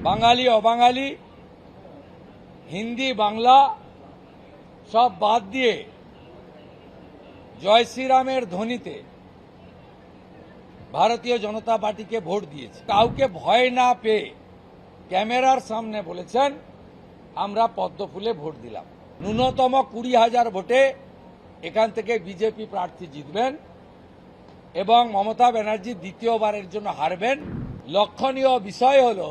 বাঙালি অবাঙালি হিন্দি বাংলা সব বাদ দিয়ে জয় শ্রীরামের ধ্বনিতে ভারতীয় জনতা পার্টিকে ভোট দিয়েছে। কাউকে ভয় না পেয়ে ক্যামেরার সামনে বলেছেন আমরা পদ্মফুলে ভোট দিলাম। ন্যূনতম 20,000 ভোটে এখান থেকে বিজেপি প্রার্থী জিতবেন এবং মমতা ব্যানার্জি দ্বিতীয়বারের জন্য হারবেন। লক্ষণীয় বিষয় হল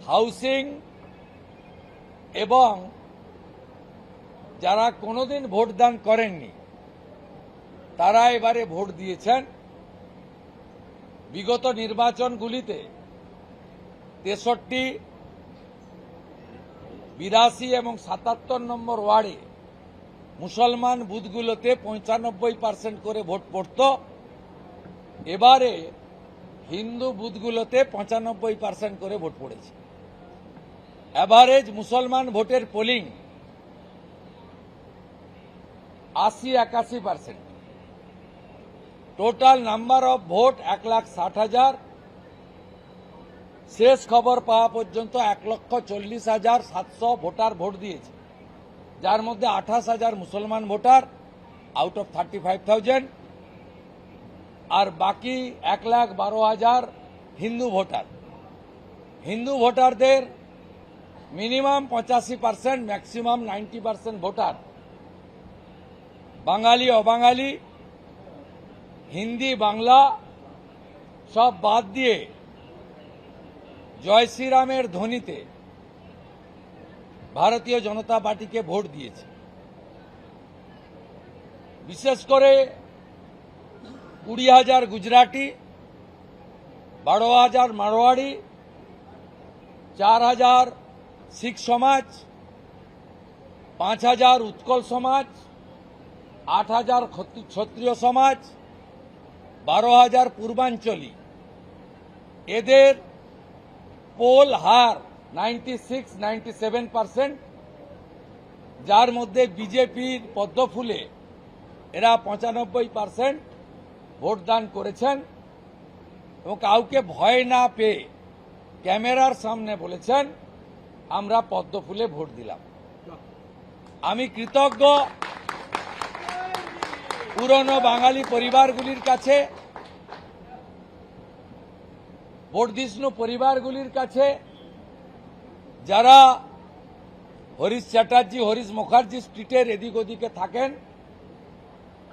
হাউসিং এবং যারা কোনোদিন ভোটদান করেননি তারা এবারে ভোট দিয়েছেন। বিগত নির্বাচনগুলিতে 63, 82 এবং 77 নম্বর ওয়ার্ডে মুসলমান বুথগুলোতে 95% করে ভোট পড়ত। এবারে হিন্দু বুথগুলোতে 95% করে ভোট পড়েছে। এভারেজ মুসলমান ভোটের polling 80-81%। Total number of vote 1,60,000। শেষ খবর পাওয়া পর্যন্ত 1,40,700 ভোটার ভোট দিয়েছে, যার মধ্যে 28,000 মুসলমান ভোটার আউট অফ 35,000 আর বাকি 1,12,000 হিন্দু ভোটার। হিন্দু ভোটারদের মিনিমাম 85%, ম্যাক্সিমাম 90% ভোটার বাঙালি অবাঙালি হিন্দি বাংলা সব বাদ দিয়ে জয় শ্রীরামের ধ্বনিতে ভারতীয় জনতা পার্টিকে ভোট দিয়েছে। বিশেষ করে 20,000 গুজরাটি, 12,000 মারোয়াড়ি, 4,000 শিখ সমাজ, 5,000 উৎকল সমাজ, 8,000 ক্ষত্রিয় সমাজ, 12,000 পূর্বাঞ্চলী। এদের পোল হার 96-97%, যার মধ্যে বিজেপির পদ্মফুলে এরা 95% ভোটদান করেছেন এবং কাউকে ভয় না পেয়ে ক্যামেরার সামনে বলেছেন আমরা পদ্মফুলে ভোট দিলাম। আমি কৃতজ্ঞ পুরনো বাঙালি পরিবারগুলির কাছে, বর্ধিষ্ণু পরিবারগুলির কাছে, যারা হরিশ চ্যাটার্জি হরিশ মুখার্জি স্ট্রিটের এদিক ওদিকে থাকেন।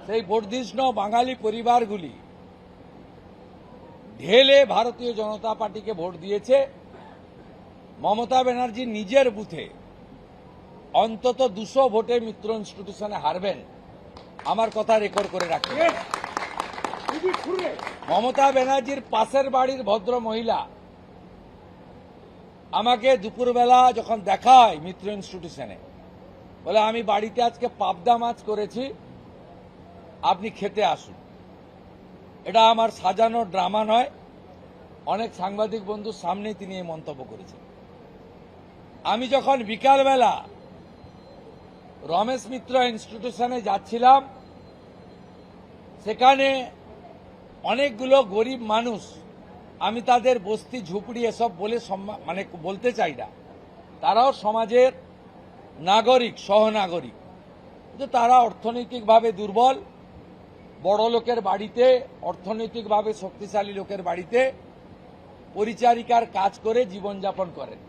সেই বর্ধিষ্ণু বাঙালি পরিবারগুলি ঢেলে ভারতীয় জনতা পার্টিকে ভোট দিয়েছে। মমতা ব্যানার্জি নিজের বুথে অন্তত 200 ভোটে মিত্র ইনস্টিটিউশনে হারবেন, আমার কথা রেকর্ড করে রাখেন। মমতা ব্যানার্জির পাশের বাড়ির ভদ্র মহিলা আমাকে দুপুরবেলা যখন দেখা হয় মিত্র ইনস্টিটিউশনে, বলে আমি বাড়িতে আজকে পাবদা মাছ করেছি, আপনি খেতে আসুন। এটা আমার সাজানো ড্রামা নয়, অনেক সাংবাদিক বন্ধুর সামনেই তিনি এই মন্তব্য করেছেন। আমি যখন বিকালবেলা রমেশ মিত্র ইনস্টিটিউশনে যাচ্ছিলাম, সেখানে অনেকগুলো গরিব মানুষ, আমি তাদের বস্তি ঝুপড়ি এসব বলে বলতে চাই না, তারাও সমাজের নাগরিক, সহনাগরিক, কিন্তু তারা অর্থনৈতিকভাবে দুর্বল। বড় লোকের বাড়িতে, অর্থনৈতিকভাবে শক্তিশালী লোকের বাড়িতে পরিচারিকার কাজ করে জীবনযাপন করেন।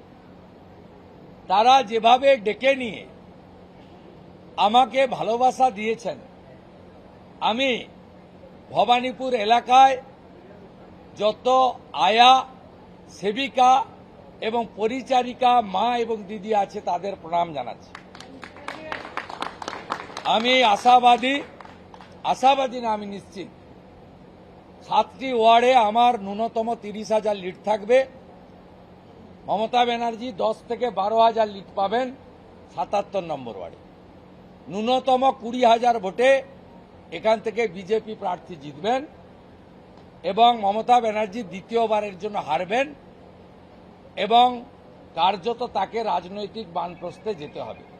তারা যেভাবে ডেকে নিয়ে আমাকে ভালোবাসা দিয়েছেন, আমি ভবানীপুর এলাকায় যত আয়া, সেবিকা এবং পরিচারিকা মা এবং দিদি আছে তাদের প্রণাম জানাচ্ছি। আমি আশাবাদী না, আমি নিশ্চিত 7টি ওয়ার্ডে আমার ন্যূনতম 30,000 লিড থাকবে। মমতা ব্যানার্জি 10 থেকে 12,000 লিড পাবেন 77 নম্বর ওয়ার্ডে। ন্যূনতম 20,000 ভোটে এখান থেকে বিজেপি প্রার্থী জিতবেন এবং মমতা ব্যানার্জি দ্বিতীয়বারের জন্য হারবেন এবং কার্যত তাকে রাজনৈতিক বানপ্রস্থে যেতে হবে।